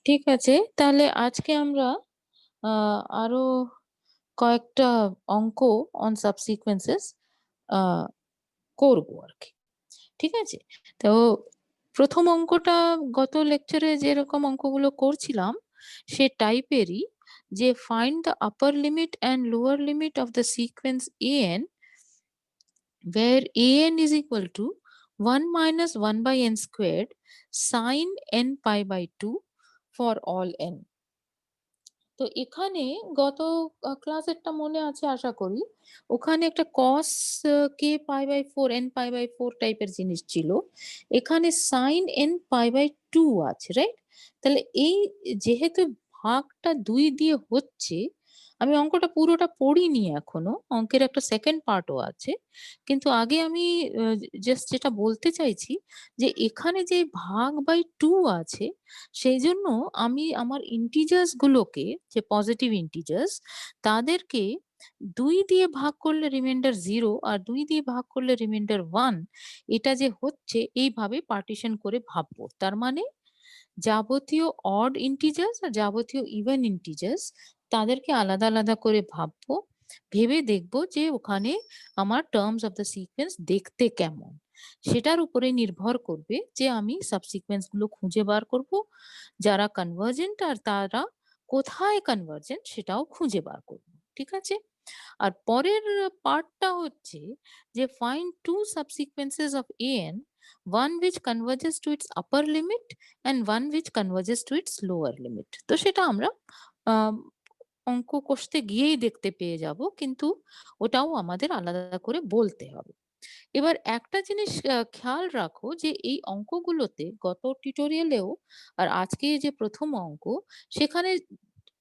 ঠিক আছে, তাহলে আজকে আমরা আরো কয়েকটা অঙ্ক অন সাবসিকুয়েন্সেস করবো আর কি। ঠিক আছে, তো প্রথম অঙ্কটা গত লেকচারে যেরকম অঙ্কগুলো করছিলাম সে টাইপেরই, যে find the upper limit and lower limit of the sequence an where an is equal to 1 minus 1 by n squared sin n pi by 2 for all n. তো এখানে গত ক্লাসেরটা মনে আছে আশা করি, ওখানে একটা cos k pi by 4 n pi by 4 টাইপের জিনিস ছিল, এখানে sin n পাই বাই 2 আছে, রাইট? তাহলে এই যেহেতু ভাগটা 2 দিয়ে হচ্ছে, আমি অঙ্কটা পুরোটা পড়িনি এখনো, অঙ্কের একটা সেকেন্ড পার্টও আছে, কিন্তু আগে আমি জাস্ট যেটা বলতে চাইছি যে এখানে যে ভাগ বাই 2 আছে, সেই জন্য আমি আমার ইন্টিজার্স গুলোকে, যে পজিটিভ ইন্টিজার্স, তাদেরকে 2 দিয়ে ভাগ করলে রিমাইন্ডার 0 আর 2 দিয়ে ভাগ করলে রিমাইন্ডার 1, এটা যে হচ্ছে এইভাবে পার্টিশন করে ভাববো। তার মানে যাবতীয় অড ইন্টিজার্স আর যাবতীয় ইভেন ইন্টিজার্স তাদেরকে আলাদা আলাদা করে ভাববো, ভেবে দেখবো যে ওখানে আমার টার্মস অফ দ্য সিকোয়েন্স দেখতে কেমন। সেটার উপরে নির্ভর করবে যে আমি সাবসিকোয়েন্স গুলো খুঁজে বার করব, যারা কনভার্জেন্ট আর তারা কোথায় কনভার্জেন্ট সেটাও খুঁজে বার করব। ঠিক আছে, আর পরের পার্টটা হচ্ছে যে find to subsequences of an, one which converges to its upper limit and one which converges to its lower limit. তো সেটা আমরা অঙ্ক কষতে গিয়েই দেখতে পেয়ে যাব, কিন্তু ওটাও আমাদের আলাদা করে বলতে হবে। এবার একটা জিনিস খেয়াল রাখো যে এই অঙ্কগুলোতে গত টিউটোরিয়ালেও আর আজকে যে প্রথম অঙ্ক, সেখানে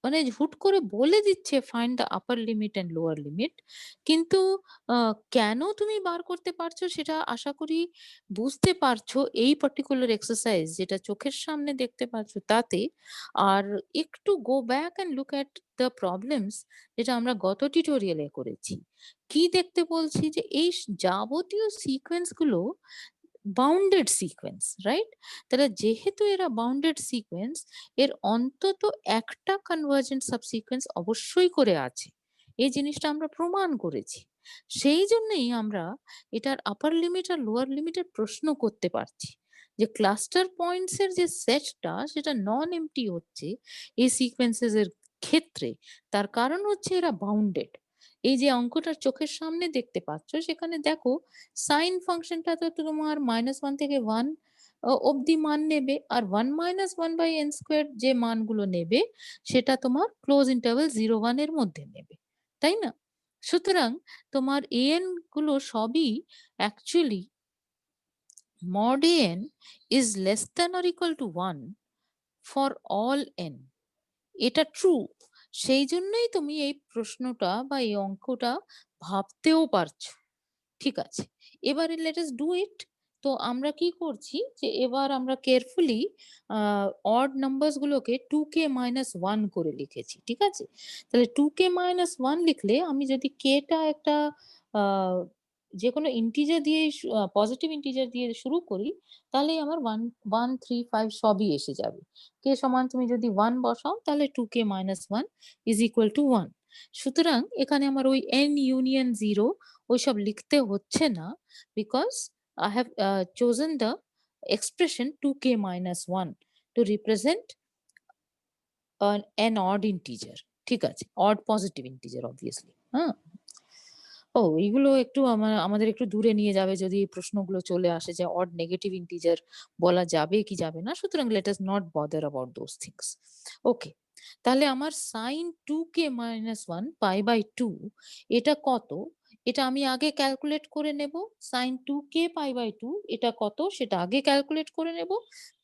মানে হুট করে বলে দিচ্ছে find the upper limit and lower limit, কিন্তু কেন তুমি বার করতে পারছো সেটা আশা করি বুঝতে পারছো এই পার্টিকুলার এক্সারসাইজ যেটা চোখের সামনে দেখতে পাচ্ছো তাতে। আর একটু go back and look at the problems যেটা আমরা গত টিউটোরিয়ালে করেছি। কি দেখতে বলছি যে এই যাবতীয় সিকোয়েন্স গুলো বাউন্ডেড সিকোয়েন্স, রাইট? তাহলে যেহেতু এরা বাউন্ডেড সিকোয়েন্স, এর অন্তত একটা কনভার্জেন্ট সাবসিকোয়েন্স অবশ্যই করে আছে, এই জিনিসটা আমরা প্রমাণ করেছি। সেই জন্যই আমরা এটার আপার লিমিট আর লোয়ার লিমিটের প্রশ্ন করতে পারছি, যে ক্লাস্টার পয়েন্টস এর যে সেটটা সেটা নন এমটি হচ্ছে এই সিকোয়েন্সেস এর ক্ষেত্রে। তার কারণ হচ্ছে এরা বাউন্ডেড। এই যে অঙ্কটা চোখের সামনে দেখতে পাচ্ছ, সেখানে দেখো সাইন ফাংশনটা তো তোমার -1 থেকে 1 অব্দি মান নেবে, আর 1 মাইনাস 1 বাই এন স্কোয়ার যে মানগুলো নেবে সেটা তোমার ক্লোজ ইন্টারভ্যাল 0 1 এর মধ্যে নেবে, তাই না? সুতরাং তোমার an গুলো সবই actually mod an is less than or equal to 1 for all n, এটা ট্রু। সেই জন্যই তুমি এই প্রশ্নটা বা এই অঙ্কটা ভাবতেও পারছো। ঠিক আছে, এবারে লেট আস ডু ইট। তো আমরা কি করছি যে এবার আমরা কেয়ারফুলি অড নাম্বারস গুলোকে 2k মাইনাস 1 করে লিখেছি। ঠিক আছে, তাহলে 2k মাইনাস 1 লিখলে আমি যদি কেটা একটা যে কোনো ইন্টিজার দিয়ে পজিটিভ ইন্টিজার দিয়ে শুরু করি, তাহলে আমার 1 1 3 5 সবই এসে যাবে। কে সমান তুমি যদি 1 বসাও তাহলে 2k minus 1 is equal to 1। সুতরাং এখানে আমার ওই n ইউনিয়ন 0 ওইসব লিখতে হচ্ছে না, because I have chosen the expression 2k minus 1 to represent an odd integer. ঠিক আছে, odd positive integer obviously। হ্যাঁ, ও এইগুলো একটু আমাদের একটু দূরে নিয়ে যাবে যদি এই প্রশ্নগুলো চলে আসে যে অড নেগেটিভ ইন্টিজার বলা যাবে কি যাবে না। সুতরাং let us not bother about those things. Okay, তাহলে আমার sign 2k minus 1 pi by 2 এটা কত, এটা আমি আগে ক্যালকুলেট করে নেব। সাইন 2k পাই বাই 2 এটা কত সেটা আগে ক্যালকুলেট করে নেব,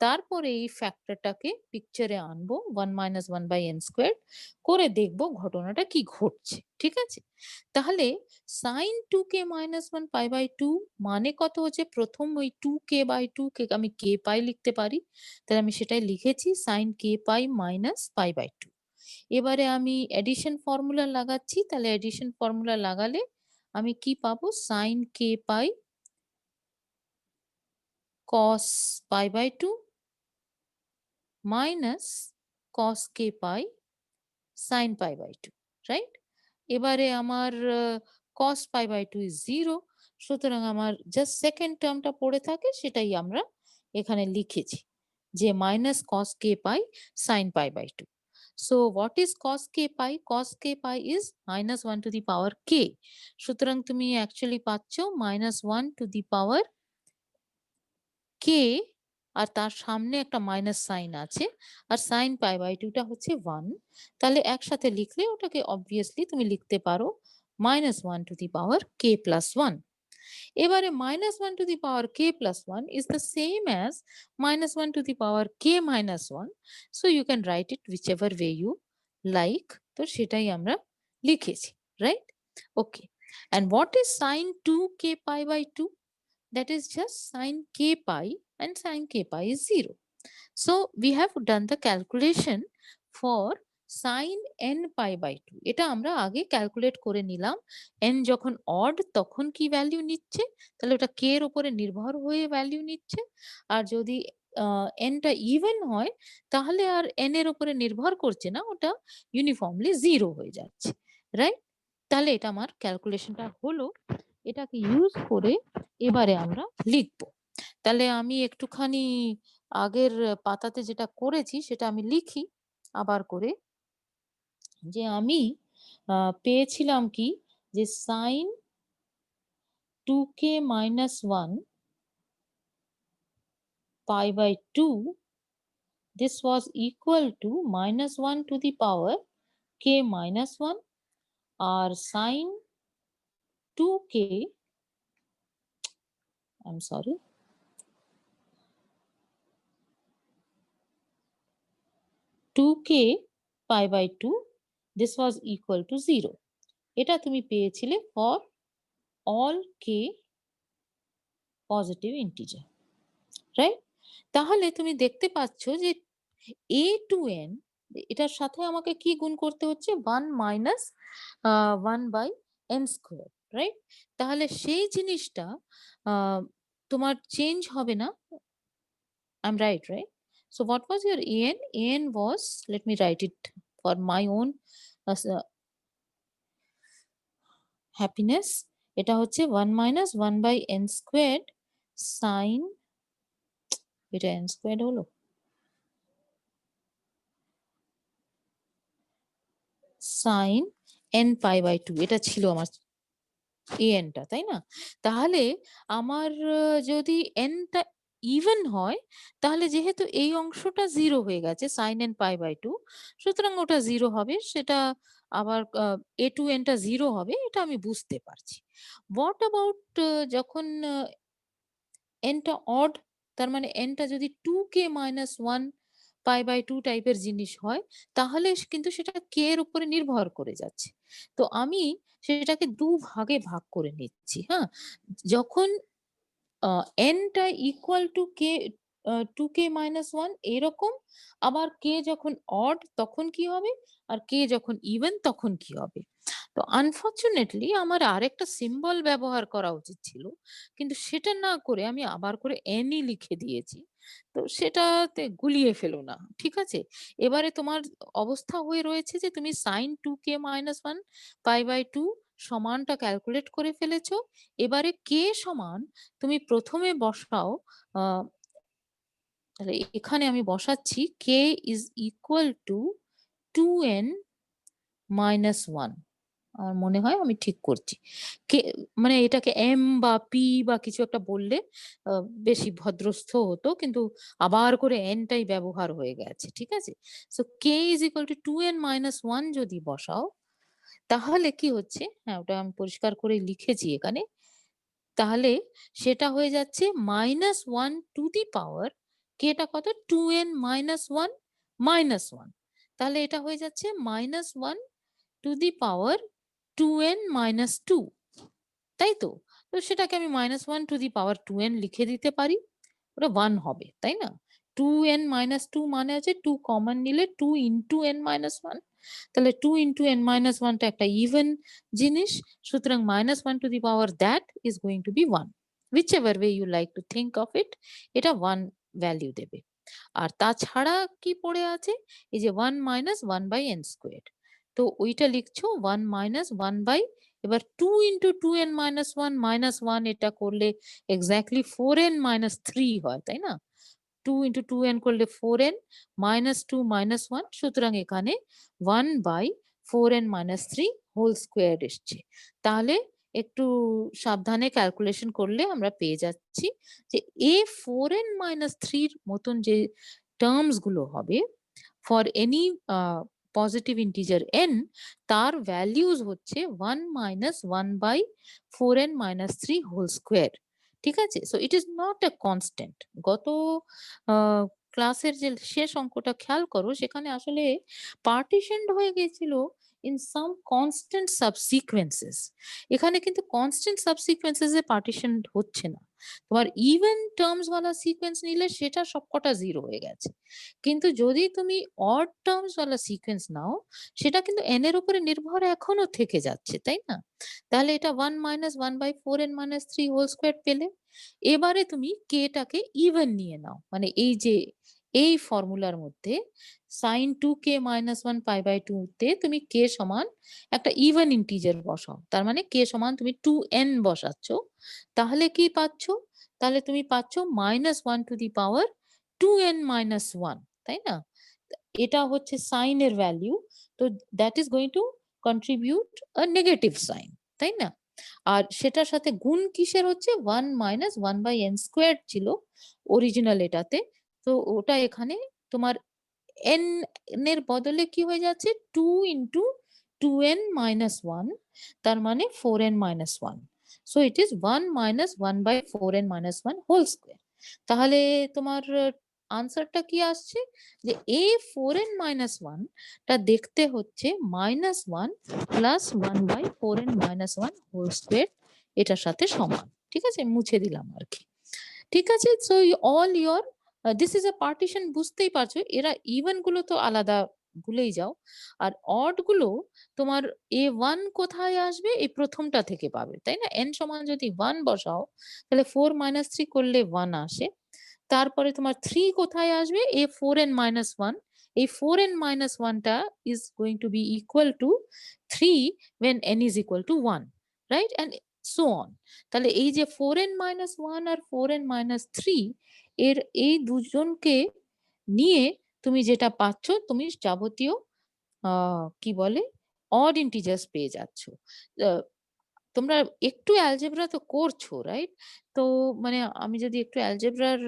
তারপরে এই ফ্যাক্টরটাকে পিকচারে আনবো 1 মাইনাস 1 বাই এন স্কোয়ার করে দেখবো ঘটনাটা কি ঘটছে। ঠিক আছে, তাহলে sign 2k minus 1 pi by 2 মানে কত হচ্ছে, প্রথম ওই 2k বাই 2 কে আমি k পাই লিখতে পারি, তাহলে আমি সেটাই লিখেছি sine k pi minus pi by 2। এবারে আমি এডিশন ফর্মুলা লাগাচ্ছি, তাহলে এডিশন ফর্মুলা লাগালে আমি কি পাবো, sine k pi cos pi by 2 minus cos k pi sin pi by 2, right? এবারে আমার cos pi by 2 is 0, সুতরাং আমার জাস্ট সেকেন্ড টার্মটা পড়ে থাকে, সেটাই আমরা এখানে লিখেছি যে minus cos k pi sin pi by 2. So what is cos k pi? Cos k pi is minus 1 to the power k. সুতরাং তুমি অ্যাকচুয়ালি পাচ্ছ minus 1 to the power k, আর তার সামনে একটা মাইনাস সাইন আছে, আর সাইন পাই বাই 2 টা হচ্ছে 1। তাহলে একসাথে লিখলে ওটাকে অবভিয়াসলি তুমি লিখতে পারো minus 1 to the power k plus 1. এবারে minus 1 to the power k plus 1 is the same as minus 1 to the power k minus 1. So you can write it whichever way you like. তো সেটাই আমরা লিখেছি, right? Okay, and what is sin 2k pi by 2? That is just sin k pi, and sin k pi is 0. So we have done the calculation for sin n pi by 2. এটা আমরা আগে calculate করে নিলাম। n যখন odd তখন কি value নিচ্ছে, তাহলে ওটা k এর উপরে নির্ভর হয়ে ভ্যালু নিচ্ছে। আর যদি n টা ইভেন হয় তাহলে আর n এর উপরে নির্ভর করছে না, ওটা ইউনিফর্মলি 0 হয়ে যাচ্ছে, রাইট? তাহলে এটা আমার ক্যালকুলেশনটা হলো। এটাকে ইউজ করে এবারে আমরা লিখব। তাহলে আমি একটুখানি আগের পাতাতে যেটা করেছি সেটা আমি লিখি আবার করে, যে আমি পেয়েছিলাম কি, যে sin 2k minus 1 pi by 2, this was equal to minus 1 to the power k minus 1, R sin 2k, I'm sorry, 2k pi by 2, this was equal to 0. এটা তুমি পেয়েছিলে for all k positive integer, right? তাহলে তুমি দেখতে পাচ্ছ যে a to n, এটার সাথে আমাকে কি গুণ করতে হচ্ছে, 1 minus 1 by n square, right? তাহলে সেই জিনিসটা তোমার চেঞ্জ হবে না। I'm right, right? So what was your an? An was, let me write it for my own happiness. এটা হচ্ছে 1 minus 1 by n squared sin, এটা n squared হলো, sin n pi by 2, এটা ছিল আমার an টা, তাই না? তাহলে আমার যদি n টা ইভেন হয়, তাহলে যেহেতু এই অংশটা 0 হয়ে গেছে sin n pi by 2, সুতরাং ওটা 0 হবে। সেটা আবার a to n টা 0 হবে, এটা আমি বুঝতে পারছি। হোয়াট অ্যাবাউট যখন n টা অড, তার মানে n টা যদি 2k minus 1 pi by 2 টাইপের জিনিস হয়, তাহলে কিন্তু সেটা k এর উপরে নির্ভর করে যাচ্ছে। তো আমি সেটাকে 2 ভাগে ভাগ করে নিচ্ছি, হ্যাঁ? যখন n টা equal to k 2k minus 1 এরকম, আবার k যখন অড তখন কি হবে, আর k যখন ইভেন তখন কি হবে। তো আনফরচুনেটলি আমার আরেকটা সিম্বল ব্যবহার করা উচিত ছিল, কিন্তু সেটা না করে আমি আবার করে n ই লিখে দিয়েছি। তো সেটাতে গুলিয়ে ফেলো না, ঠিক আছে? এবারে তোমার অবস্থা হয়ে রয়েছে যে তুমি sin 2k minus 1 pi by 2 সমানটা calculate করে ফেলেছো। এবারে k সমান তুমি প্রথমে বসাও, তাহলে এখানে আমি বসাচ্ছি k is equal to 2n minus 1। আমার মনে হয় আমি ঠিক করছি। কে মানে এটাকে m বা p বা কিছু একটা বললে বেশি ভদ্রস্থ হতো, কিন্তু আবার করে n টাই ব্যবহার হয়ে গেছে, ঠিক আছে? So k is equal to 2n minus 1 যদি বসাও, তাহলে কি হচ্ছে, হ্যাঁ ওটা আমি পরিষ্কার করে লিখেছি এখানে। তাহলে সেটা হয়ে যাচ্ছে minus 1 to the power, k টা কত, 2n minus 1 minus 1। তাহলে এটা হয়ে যাচ্ছে minus 1 to the power 2n minus 2, তাই তো? তো সেটাকে আমি minus 1 to the power 2n লিখে দিতে পারি, ওটা 1 হবে, তাই না? 2n minus 2 মানে আছে 2 কমন নিলে 2 into n minus 1, তাহলে 2 into n minus 1 টা একটা ইভেন জিনিস, সুতরাং minus 1 to the power that is going to be 1, whichever way you like to think of it, এটা 1 ভ্যালু দেবে। আর তাছাড়া কি পড়ে আছে, এই যে 1 মাইনাস 1 বাই n স্কোয়ার, তো ওইটা লিখছো 1 মাইনাস 1 বাই, এবার 2 ইন্টু 2n মাইনাস 1 মাইনাস 1, এটা করলে এক্স্যাক্টলি 4n মাইনাস 3 হয়, তাই না? 2 ইন্টু 2n করলে 4n মাইনাস 2 মাইনাস 1, সুতরাং এখানে 1 by 4n minus 3 whole square এসছে। তাহলে একটু সাবধানে ক্যালকুলেশন করলে আমরা পেয়ে যাচ্ছি যে এ 4n মাইনাস 3 মতন যে টার্মস গুলো হবে for any positive integer n, তার ভ্যালিউজ হচ্ছে 1 minus 1 by 4n minus 3 whole square. ঠিক আছে, so it is not a constant. গত ক্লাসের যে শেষ অঙ্কটা খেয়াল করো, সেখানে আসলে পার্টিশনড হয়ে গেছিল ইন সাম কনস্ট্যান্ট সাবসিকুয়েন্সেস। এখানে কিন্তু কনস্ট্যান্ট সাবসিকুয়েন্সেস এ পার্টিশন হচ্ছে না, তোমার ইভেন টার্মস ওয়ালা সিকোয়েন্স নিলে সেটা সবকটা জিরো হয়ে গেছে। কিন্তু যদি তুমি অড টার্মস ওয়ালা সিকোয়েন্স নাও, সেটা কিন্তু n এর উপরে নির্ভর এখনো থেকে যাচ্ছে, তাই না? তাহলে এটা 1 minus 1 by 4n minus 3 whole square পেলে। এবারে তুমি কে টাকে ইভেন নিয়ে নাও, মানে এই যে এই ফর্মুলার মধ্যে sin 2k minus 1 pi by 2 তে তুমি কে সমান একটা ইভেন ইন্টিজার বসাও, তার মানে কে সমান তুমি 2n বসাচ্ছ, তাহলে কি পাচ্ছ? তাহলে তুমি পাচ্ছ minus 1 to the power 2n minus 1, তাই না? এটা হচ্ছে সাইন এর ভ্যালু, তো that is going to contribute a negative sign, তাই না? আর সেটার সাথে গুণ কিসের হচ্ছে 1 মাইনাস 1 বাই n স্কোয়ার ছিল অরিজিনাল এটাতে, তো ওটা এখানে তোমার n এর বদলে কি হয়ে যাচ্ছে 2 ইন্টু 2n মাইনাস 1, তার মানে 4n minus 1। So it is 1 minus 1 by 4n minus 1 whole square. তাহলে তোমার আনসারটা কি আসছে, যে a 4n মাইনাস 1 টা দেখতে হচ্ছে minus 1 plus 1 by 4n minus 1 whole square, এটার সাথে সমান। ঠিক আছে, মুছে দিলাম আর কি। ঠিক আছে, so all your this is a partition, বুঝতেই পারছো। এরা ইভেন গুলো তো আলাদা ভুলেই যাও, আর অড গুলো তোমার a1 কোথায় আসবে, এই প্রথমটা থেকে পাবে, তাই না? n সমান যদি 1 বসাও, তাহলে 4 মাইনাস 3 করলে 1 আসে। তারপরে তোমার 3 কোথায় আসবে, এ 4n মাইনাস 1, এই 4n মাইনাস 1 টা is going to be equal to 3 when n is equal to 1, right, and so on. তাহলে এই যে 4n মাইনাস 1 আর 4n মাইনাস 3, এর এই দুজনকে নিয়ে তুমি যেটা পাচ্ছ, তুমি যাবতীয় কি বলে অড ইন্টিজার্স পেয়ে যাচ্ছ। তোমরা একটু অ্যালজেব্রা তো করছো, রাইট? তো মানে আমি যদি একটু অ্যালজেব্রার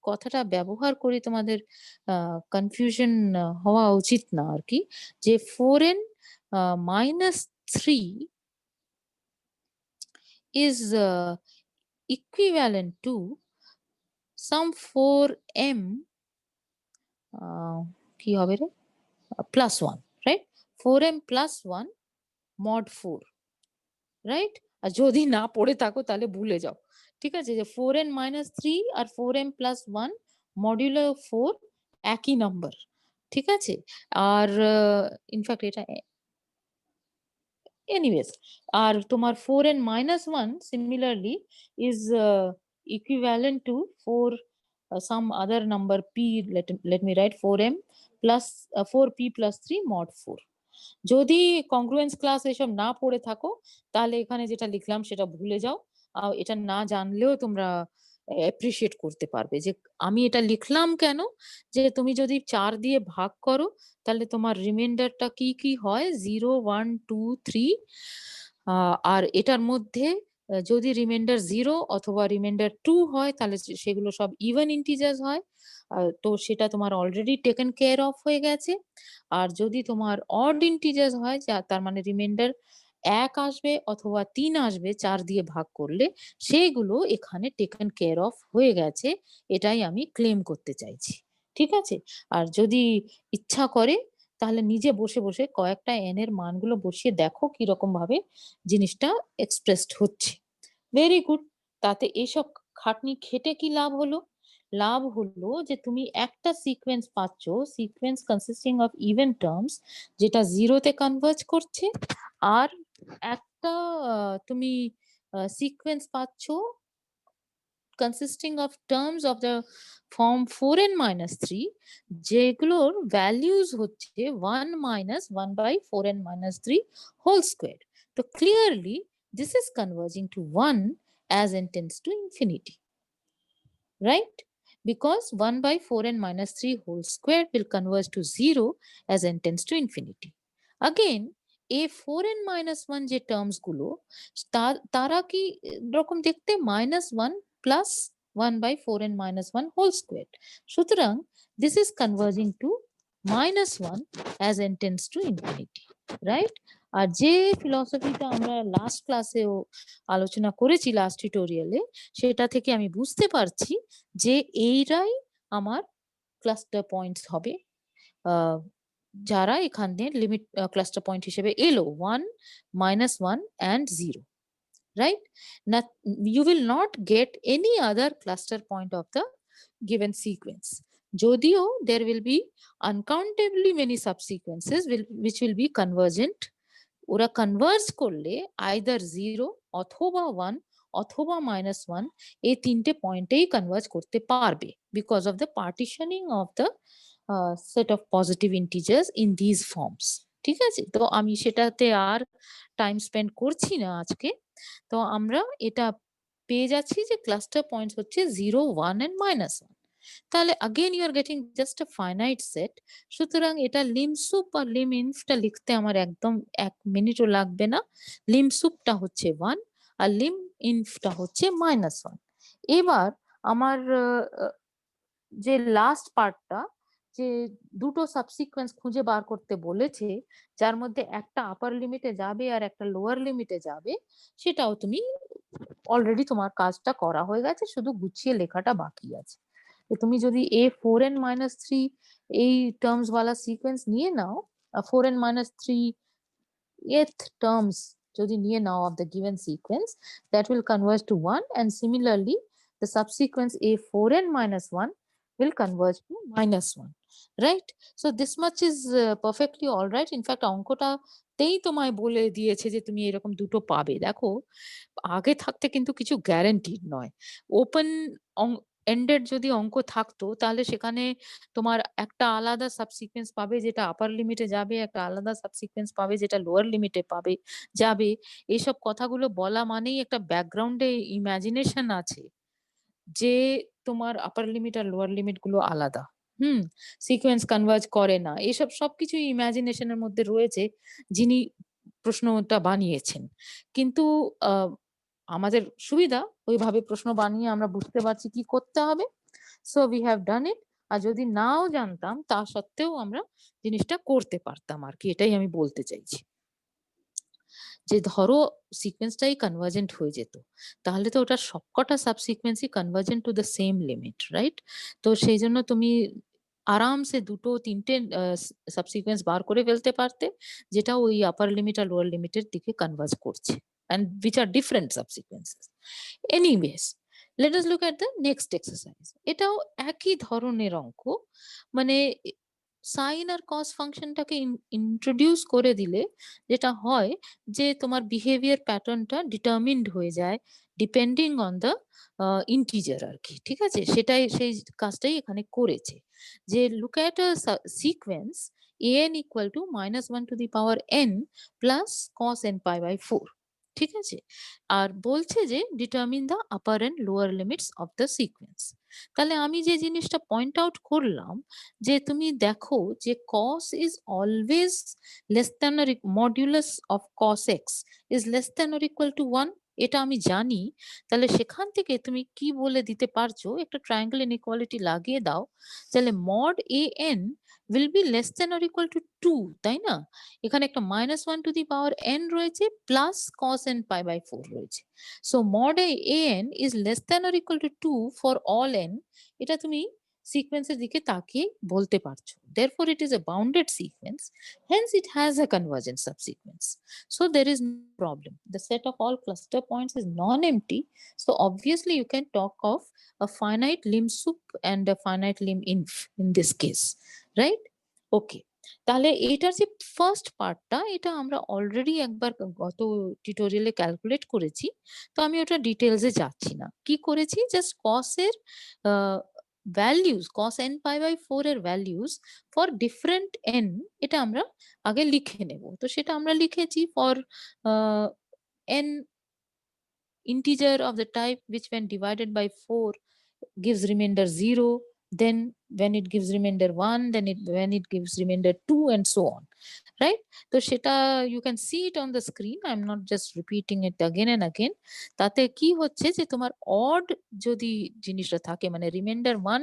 কথাটা ব্যবহার করি, তোমাদের কনফিউশন হওয়া উচিত না আর কি, যে 4n minus 3 is equivalent to some 4m কি হবে রে, plus 1, right? 4m plus 1 mod 4, right? আর যদি না পড়ে থাকো তাহলে ভুলে যাও। ঠিক আছে, যে 4n মাইনাস 3 আর 4m প্লাস 1 মডিউলো 4 একই নাম্বার। ঠিক আছে, আর ইনফ্যাক্ট এটা এনিওয়েজ, আর তোমার 4n minus 1 similarly is equivalent to 4 some other number p, let me write 4m plus 4p plus 3 mod 4। যদি কংগ্রুয়েন্স ক্লাস এসব না পড়ে থাকো, তাহলে এখানে যেটা লিখলাম সেটা ভুলে যাও। এটা না জানলেও তোমরা অ্যাপ্রিসিয়েট করতে পারবে যে আমি এটা লিখলাম কেন, যে তুমি যদি 4 দিয়ে ভাগ করো, তাহলে তোমার রিমাইন্ডারটা কি কি হয়, 0 1 2 3, আর এটার মধ্যে যদি রিমাইন্ডার 0 অথবা রিমাইন্ডার 2 হয়, তাহলে সেগুলো সব ইভেন ইন্টিজার্স হয়, তো সেটা তোমার অলরেডি টেকেন কেয়ার অফ হয়ে গেছে। আর যদি তোমার অড ইন্টিজার্স হয়, তার মানে রিমাইন্ডার 1 আসবে অথবা 3 আসবে 4 দিয়ে ভাগ করলে, সেইগুলো এখানে টেকেন কেয়ার অফ হয়ে গেছে, এটাই আমি ক্লেম করতে চাইছি। ঠিক আছে, আর যদি ইচ্ছা করে তাহলে নিজে বসে বসে কয়েকটা n এর মানগুলো বসিয়ে দেখো কিরকম ভাবে জিনিসটা এক্সপ্রেসড হচ্ছে। Very good. তাতে এসব খাটনি খেটে কি লাভ হলো? লাভ হলো যে তুমি একটা সিকোয়েন্স পাচ্ছ, sequence consisting of even terms, যেটা জিরোতে কনভার্জ করছে, আর একটা তুমি সিকোয়েন্স পাচ্ছ consisting of terms of the form 4n minus 3 যেগুলোর values হচ্ছে 1 minus 1 by 4n minus 3 whole squared. So clearly this is converging to 1 as n tends to infinity, right? Because 1 by 4n minus 3 whole squared will converge to 0 as n tends to infinity. Again, a 4n minus 1 যে terms গুলো তারা কি রকম দেখতে -1 plus 1 by 4n minus 1 whole squared. সুতরাং this is converging to -1 as n tends to infinity, right? আর যে ফিলসফিটা আমরা last ক্লাসেও আলোচনা করেছি লাস্ট টিউটোরিয়ালে, সেটা থেকে আমি বুঝতে পারছি যে এইরাই আমার ক্লাস্টার পয়েন্টস হবে, যারা এখানে লিমিট ক্লাস্টার পয়েন্ট হিসেবে এলো 1, -1 and 0, right? Now you will not get any other cluster point of the given sequence. যদিও there will be uncountably many subsequences which will be convergent. ওরা কনভার্জ করলে either 0 অথবা 1 অথবা -1 এই তিনটে পয়েন্টেই কনভার্জ করতে পারবে because of the partitioning of the set of positive integers in these forms. ঠিক আছে, তো আমি সেটাতে আর টাইম স্পেন্ড করছি না আজকে। তো আমরা এটা পেয়ে যাচ্ছি যে ক্লাস্টার পয়েন্টস হচ্ছে 0, 1 and -1। তাহলে again you are getting just a finite set। সুতরাং এটা লিমসুপ আর লিমইনফটা লিখতে আমার একদম 1 মিনিটও লাগবে না। লিমসুপটা হচ্ছে 1 আর লিমইনফটা হচ্ছে -1। এবার আমার যে লাস্ট পার্টটা, যে দুটো সাবসিকোয়েন্স খুঁজে বার করতে বলেছে যার মধ্যে একটা আপার লিমিটে যাবে আর একটা লোয়ার লিমিটে যাবে, সেটাও তুমি অলরেডি তোমার কাজটা করা হয়ে গেছে, শুধু গুছিয়ে লেখাটা বাকি আছে। তুমি যদি a 4n minus 3 এই টার্মস ওয়ালা সিকোয়েন্স নিয়ে নাও, 4n minus 3 th terms যদি নিয়ে নাও of the given sequence, that will converge to 1, and similarly the subsequence a 4n minus 1 will converge to -1, right? So this much is perfectly all right. In fact অঙ্কটাতেই তোমায় বলে দিয়েছে যে তুমি এরকম দুটো পাবে। দেখো আগে থাকতে কিন্তু কিছু গ্যারান্টিড নয়। ওপেন এন্ডেড যদি অঙ্ক থাকতো তাহলে সেখানে তোমার একটা আলাদা সাবসিকোয়েন্স পাবে যেটা আপার লিমিটে যাবে, একটা আলাদা সাবসিকোয়েন্স পাবে যেটা লোয়ার লিমিটে যাবে। এইসব কথাগুলো বলা মানেই একটা ব্যাকগ্রাউন্ডে ইমাজিনেশন আছে যে তোমার আপার লিমিট আর লোয়ার লিমিট গুলো আলাদা, সিকোয়েন্স কনভার্জ করে না, এসব সবকিছু ইমাজিনেশনের মধ্যে রয়েছে যিনি প্রশ্নটা বানিয়েছেন। কিন্তু আমাদের সুবিধা ওইভাবে প্রশ্ন বানিয়ে আমরা বুঝতে পারছি কি করতে হবে। সো উই হ্যাভ ডান ইট। আর যদি নাও জানতাম তা সত্ত্বেও আমরা জিনিসটা করতে পারতাম আর কি, এটাই আমি বলতে চাইছি। যে ধরো সিকোয়েন্সটাই কনভার্জেন্ট হয়ে যেত, তাহলে তো ওটা সবকটা সাবসিকোয়েন্সই convergent to the same limit, right? তো সেই জন্য তুমি আরামসে দুটো তিনটে সাবসিকোয়েন্স বার করে ফেলতে পারতে যেটা ওই আপার লিমিট আর লোয়ার লিমিটের দিকে কনভার্জ করছে, and which are different subsequences. Anyways, let us look at the next exercise. এটাও একই ধরনের অঙ্ক, মানে সাইন আর কস ফাংশনটাকে ইন্ট্রোডিউস করে দিলে যেটা হয় যে তোমার বিহেভিয়ার প্যাটার্নটা ডিটারমিন্ড হয়ে যায় ডিপেন্ডিং অন দ্য ইন্টিজার আর কি। ঠিক আছে, সেটাই সেই কাজটাই এখানে করেছে যে look at a sequence an equal to -1 to the power n plus cos n pi by 4। ঠিক আছে, আর বলছে যে determine the upper and lower limits of the sequence. তাহলে আমি যে জিনিসটা পয়েন্ট আউট করলাম যে তুমি দেখো যে cos is always less than or modulus of cos x is less than or equal to 1, এটা আমি জানি। তাহলে সেখান থেকে তুমি কি বলে দিতে পারছো, একটা ট্রায়াঙ্গেল ইনইকুয়ালিটি লাগিয়ে দাও, তাহলে mod an will be less than or equal to 2, তাই না? এখানে একটা -1 to the power n রয়েছে plus cos n pi by 4 রয়েছে। So mod an is less than or equal to 2 for all n, এটা তুমি সিকোয়েন্সের দিকে তাকিয়ে বলতে পারছো। Therefore it is a bounded sequence, hence it has a convergent subsequence. So there is no problem. The set of all cluster points is non-empty. So obviously you can talk of a finite lim sup and a finite lim inf in this case, right? Okay. তাহলে এটার যে first পার্টটা এটা আমরা already একবার গত টিউটোরিয়ালে calculate করেছি। তো আমি ওটা ডিটেইলসে যাচ্ছি না। কি করেছি জাস্ট cos এর values cos n pi by 4 এর ভ্যালুস ফর ডিফারেন্ট n এটা আমরা আগে লিখে নেব। তো সেটা আমরা লিখেছি for n integer of the type which when divided by 4 gives remainder 0, then when it gives remainder 1, then when it gives remainder 2 and so on, right? তো সেটা you can see it on the screen, I'm not just repeating it again and again. তাতে কি হচ্ছে যে তোমার odd যদি জিনিসটা থাকে মানে remainder 1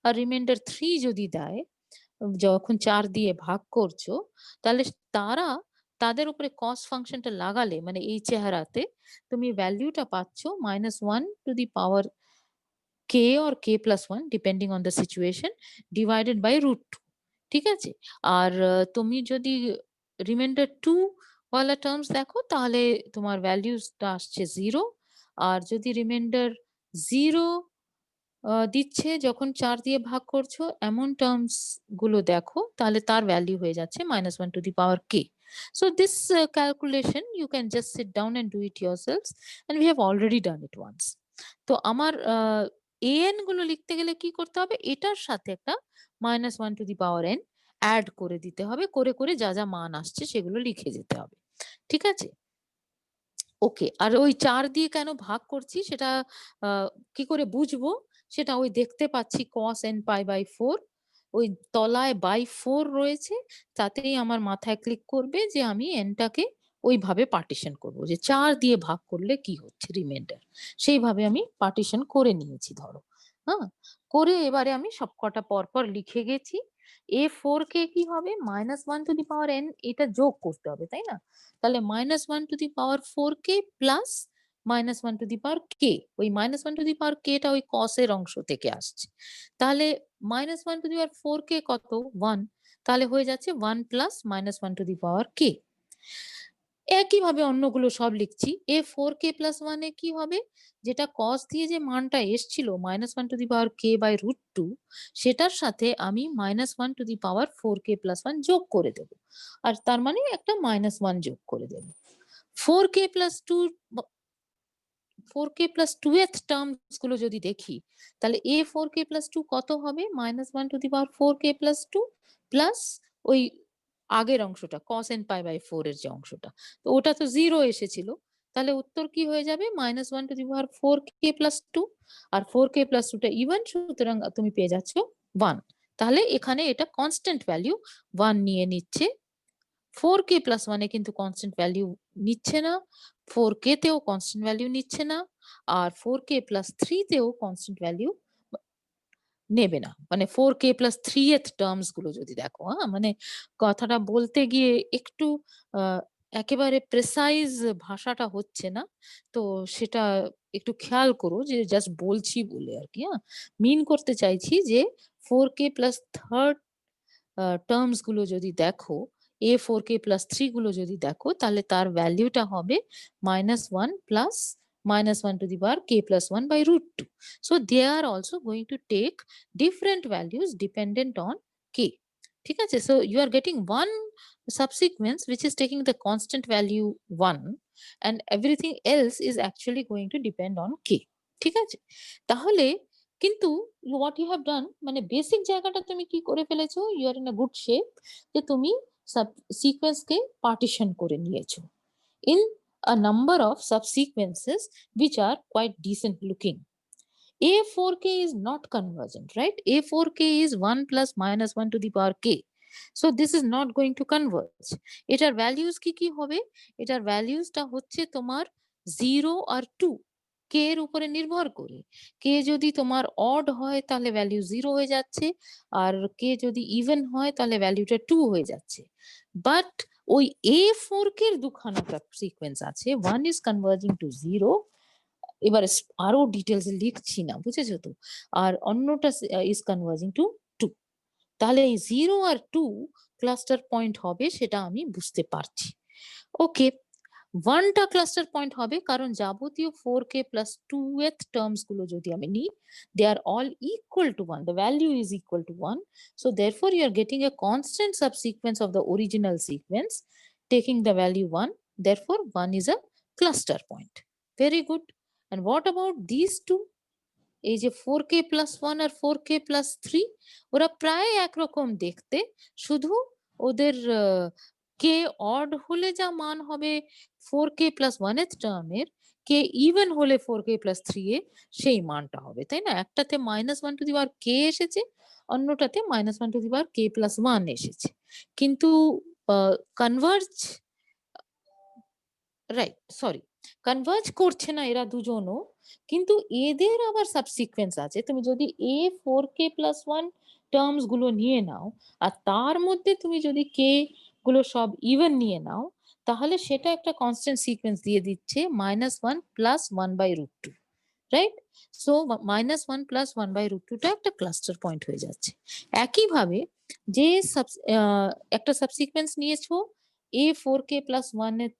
আর remainder 3 যদি দেয় যখন 4 দিয়ে ভাগ করছো তাহলে তারা তাদের উপরে cos ফাংশনটা লাগালে মানে এই চেহারাতে তুমি ভ্যালুটা পাচ্ছ -1 to the power k or k plus 1 depending on the situation divided by root 2, ঠিক আছে? আর তুমি যদি রিমাইন্ডার 2 ওয়ালা টার্মস দেখো তাহলে তোমার ভ্যালুসটা আসছে 0, আর যদি রিমাইন্ডার 0 দিচ্ছে যখন 4 দিয়ে ভাগ করছো এমন টার্মস গুলো দেখো তাহলে তার ভ্যালু হয়ে যাচ্ছে -1 to the power k. So this calculation you can just sit down and do it yourselves, and we have already done it once. তো আমার an গুলো লিখতে গেলে কি করতে হবে এটার সাথে একটা -1 to the power n add করে দিতে হবে, করে করে যা যা মান আসছে সেগুলো লিখে যেতে হবে, ঠিক আছে? ওকে, আর ওই 4 দিয়ে কেন ভাগ করছি সেটা কি করে বুঝবো? সেটা ওই দেখতে পাচ্ছি cos n pi by 4 ওই তলায় by 4 রয়েছে, তাতেই আমার মাথায় ক্লিক করবে যে আমি n টাকে ওইভাবে পার্টিশন করব। যে 4 দিয়ে ভাগ করলে কি হচ্ছে রিমাইন্ডার। সেইভাবে আমি পার্টিশন করে নিয়েছি ধরো। হ্যাঁ? করে এবারে আমি সবকটা পরপর লিখে গেছি। A4 কে কি হবে? -1 to the power n এটা যোগ করতে হবে, তাই না? তাহলে -1 to the power 4k plus -1 to the power k, ওই -1 to the power k টা ওই cos এর অংশ থেকে আসছে। তাহলে -1 to the power 4k কত? 1, তাহলে হয়ে যাচ্ছে 1 plus -1 to the power k। একইভাবে অন্যগুলো সব লিখছি। A4k plus 1 এ কি হবে? যেটা cos দিয়ে যে মানটা এসছিল -1 to the power k by √2 সেটার সাথে আমি -1 to the power 4k plus 1 যোগ করে দেব। আর তার মানে একটা -1 যোগ করে দেব। 4k plus 2 4k plus 2th terms গুলো যদি দেখি তাহলে A4k plus 2 কত হবে? -1 to the power 4k plus 2 plus ওই আগের অংশটা cos n pi by 4 এর যে অংশটা। তো ওটা তো 0 এসেছিল। তাহলে উত্তর কি হয়ে যাবে? -1 to the power 4k plus 2 R 4k plus 2 টা ইভেন সুতরাং তুমি পেয়ে যাচ্ছ 1। তাহলে এখানে এটা কনস্ট্যান্ট ভ্যালু 1 নিয়ে নিচ্ছে। 4k plus 1 এ কিন্তু কনস্ট্যান্ট ভ্যালু নিচ্ছে না। 4k তেও কনস্ট্যান্ট ভ্যালু নিচ্ছে না। আর 4k plus 3 তেও কনস্ট্যান্ট ভ্যালু নেবে না। মানে 4k plus 3th টার্মস গুলো যদি দেখো, মানে কথাটা বলতে গিয়ে একটু আ একেবারে প্রিসাইজ ভাষাটা হচ্ছে না। তো সেটা একটু খেয়াল করো যে জাস্ট বলছি বলে আরকি, মিন করতে চাইছি যে 4k plus 3rd টার্মস গুলো যদি দেখো, A4k plus 3 গুলো যদি দেখো তাহলে তার ভ্যালুটা হবে -1 plus -1 to the power k plus 1 by √2. So they are also going to take different values dependent on k. ঠিক আছে? So you are getting one subsequence which is taking the constant value 1 and everything else is actually going to depend on k. ঠিক আছে? তাহলে কিন্তু what you have done মানে basic জায়গাটা তুমি কি করে ফেলেছো? You are in a good shape যে তুমি সিকোয়েন্স কে পার্টিশন করে নিয়েছো in a number of subsequences which are quite decent looking. A4k is not convergent, right? A4k is 1 plus -1 to the power k. So this is not going to converge. এটার values কি হবে? এটার ভ্যালুসটা হচ্ছে তোমার 0 আর 2 k এর উপরে নির্ভর করে। k যদি তোমার অড হয় তাহলে ভ্যালু 0 হয়ে যাচ্ছে। আর k যদি ইভেন হয় তাহলে ভ্যালুটা 2 হয়ে যাচ্ছে। বাট ওই A4k এর দুখানা সিকোয়েন্স আছে। one is converging to 0, এবারে আরো ডিটেইলস এ লিখছি না, বুঝেছো তো? আর অন্যটা ইজ কনভার্জিং টু 2। তাহলে এই 0 আর 2 ক্লাস্টার পয়েন্ট হবে সেটা আমি বুঝতে পারছি। ওকে, ওয়ানটা ক্লাস্টার পয়েন্ট হবে কারণ যাবতীয় 4k plus 2th টার্মস গুলো যদি আমি নিই, they are all equal to 1. The value is equal to 1. So therefore you are getting a constant subsequence of the original sequence taking the value 1. Therefore 1 is a cluster point. Very good. And what about these two? এই যে 4k plus 1 আর 4k plus 3, ওরা প্রায় একরকম দেখতে, শুধু ওদের কে odd হলে যা মান হবে 4k plus 1th টার্মের, কে ইভেন হলে 4k plus 3 এ সেই মানটা হবে, তাই না? একটাতে -1 টু দি পাওয়ার k এসেছে, অন্যটাতে -1 to the power k plus 1 এসেছে, কিন্তু কনভার্জ, রাইট, সরি, কনভার্জ করছে না এরা দুজনও, কিন্তু এদের আবার সাবসিকুয়েন্স আছে। তুমি যদি এ 4k plus 1 টার্মস গুলো নিয়ে নাও আর তার মধ্যে তুমি যদি কে গুলো সব ইভেন নিয়ে নাও, তাহলে সেটা একটা কনস্ট্যান্ট সিকোয়েন্স দিয়ে দিচ্ছে -1 plus 1/√2, রাইট? সো -1 plus 1/√2 টা একটা ক্লাস্টার পয়েন্ট হয়ে যাচ্ছে। একইভাবে যে একটা সাবসিকুয়েন্স নিয়েছো এ 4k plus 1 এর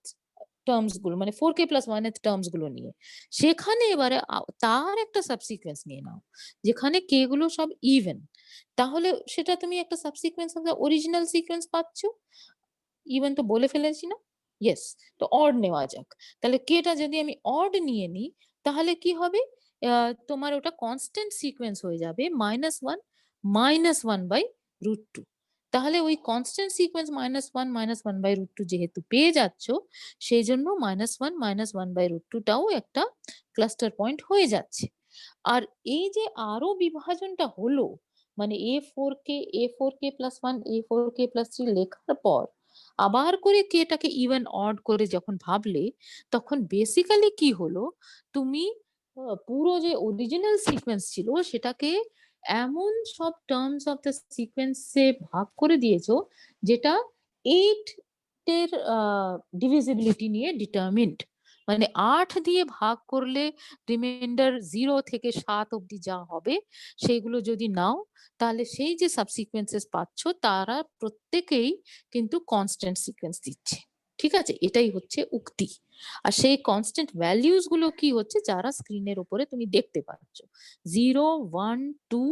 টার্মস গুলো, মানে 4k plus 1 এর টার্মস গুলো নিয়ে, সেখানে এবারে তার একটা সাবসিকুয়েন্স নিয়ে নাও যেখানে কে গুলো সব ইভেন, তাহলে সেটা তুমি একটা সাবসিকুয়েন্স অফ দ্য অরিজিনাল সিকোয়েন্স পাচ্ছ। ইভেন তো বলে ফেলেছি না? ইয়েস। তো অড নেওয়া যাক। তাহলে কেটা যদি আমি অড নিয়ে নিই, তাহলে কি হবে? তোমার ওটা কনস্ট্যান্ট সিকোয়েন্স হয়ে যাবে -1 -1/√2। তাহলে ওই কনস্ট্যান্ট সিকোয়েন্স -1 -1/√2 যেহেতু পেয়ে যাচ্ছ, সেই জন্য -1 -1/√2 টাও একটা ক্লাস্টার পয়েন্ট হয়ে যাচ্ছে। আর এই যে আরো বিভাজনটা হলো, মানে A4k plus 1 A4k plus 3 লেখার পর আবার করে কেটাকে ইভেন অড করে যখন ভাবলে, তখন বেসিক্যালি কি হলো, তুমি পুরো যে অরিজিনাল সিকোয়েন্স ছিল সেটাকে এমন সব টার্মস অফ দ্য সিকোয়েন্সে ভাগ করে দিয়েছো যেটা 8 এর ডিভিজিবিলিটি নিয়ে ডিটারমিন্ড। মানে 8 দিয়ে ভাগ করলে রিমাইন্ডার 0 থেকে 7 অবধি যা হবে সেগুলো যদি নাও, তাহলে সেই যে সাবসিকুয়েন্সেস পাচ্ছ তারা প্রত্যেকেই কিন্তু কনস্ট্যান্ট সিকোয়েন্স দিচ্ছে। ঠিক আছে, এটাই হচ্ছে উক্তি। আর সেই কনস্ট্যান্ট ভ্যালিউস গুলো কি হচ্ছে, যারা স্ক্রিনের উপরে তুমি দেখতে পাচ্ছ, 0 1 2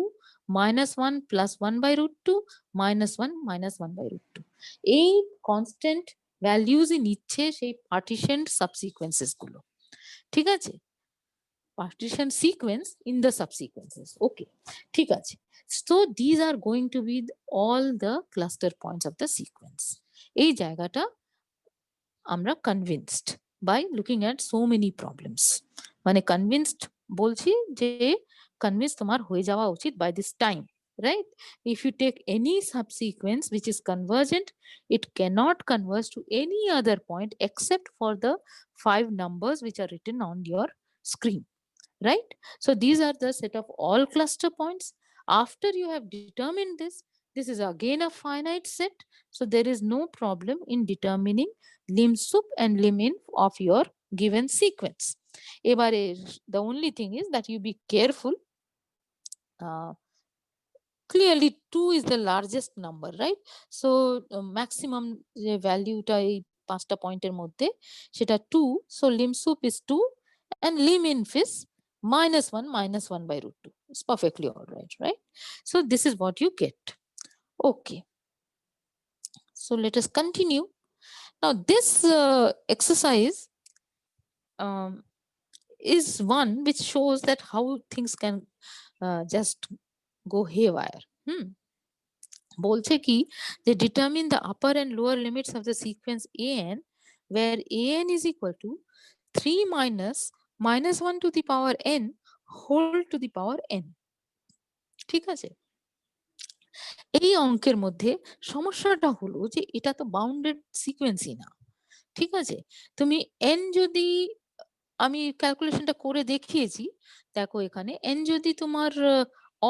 -1 plus 1/√2 -1 -1/√2, এই কনস্ট্যান্ট ভ্যালিউসই নিচ্ছে সেই পার্টিশন সাবসিকুয়েন্সেস গুলো। ঠিক আছে, partition sequence in the subsequences. Okay, ঠিক আছে। So these are going to be all the cluster points of the sequence. এই জায়গাটা আমরা convinced by looking at so many problems. মানে convinced বলছি যে convinced তোমার হয়ে যাওয়া উচিত by this time, right? If you take any subsequence which is convergent, it cannot converge to any other point except for the 5 numbers which are written on your screen. Right? So these are the set of all cluster points. After you have determined this is again a finite set. So there is no problem in determining lim sup and lim inf of your given sequence. এবারে the only thing is that you be careful. Clearly 2 is the largest number, right? So maximum যে ভ্যালুটা এই 5টা পয়েন্টের মধ্যে সেটা 2. So lim sup is 2 and lim inf is -1 -1/√2. It's perfectly all right, right? So this is what you get. Okay. So let us continue. Now this exercise is one which shows that how things can just go haywire. বলছে কি যে determine the upper and lower limits of the sequence an where an is equal to 3 minus -1 to the power n whole to the power n. ঠিক আছে, এই অঙ্কের মধ্যে সমস্যাটা হলো যে এটা তো বাউন্ডেড সিকোয়েন্সই না। ঠিক আছে, তুমি n যদি, আমি ক্যালকুলেশনটা করে দেখিয়েছি, দেখো এখানে n যদি তোমার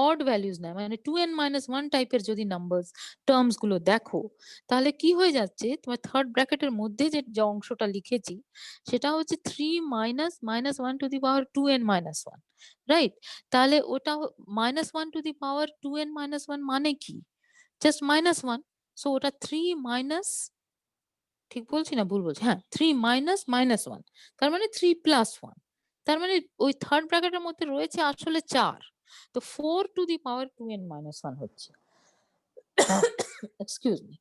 অড ভ্যালুস নেয়, মানে 2n - 1 টাইপের যদি নাম্বারস টার্মস গুলো দেখো, তাহলে কি হয়ে যাচ্ছে, তোমার থার্ড ব্র্যাকেটের মধ্যে যে অংশটা লিখেছি সেটা হচ্ছে 3 minus -1 to the power 2n - 1, right? তাহলে ওটা -1 to the power 2n - 1 মানে কি? জাস্ট -1। সো ওটা 3 minus ঠিক বলছি না ভুল বলছি? হ্যাঁ, 3 মাইনাস মাইনাস 1 তার মানে 3 প্লাস 1 তার মানে ওই থার্ড ব্র্যাকেটের মধ্যে রয়েছে আসলে 4। তো 4 two the power 2n minus 1 হচ্ছে। Excuse me.